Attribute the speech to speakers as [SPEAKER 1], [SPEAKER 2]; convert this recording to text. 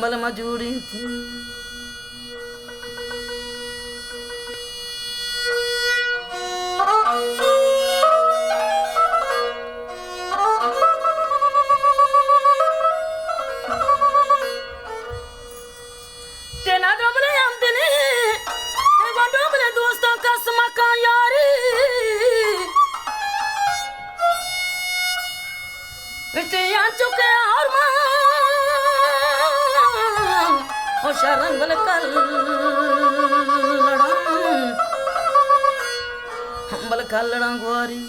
[SPEAKER 1] अंबल मजूरी थी तेना डबले आमदनी वो डबले दोस्तों का समका यारी विटिया चुके और मां ओ शरण बल कल हम बल कलड़ा गोरी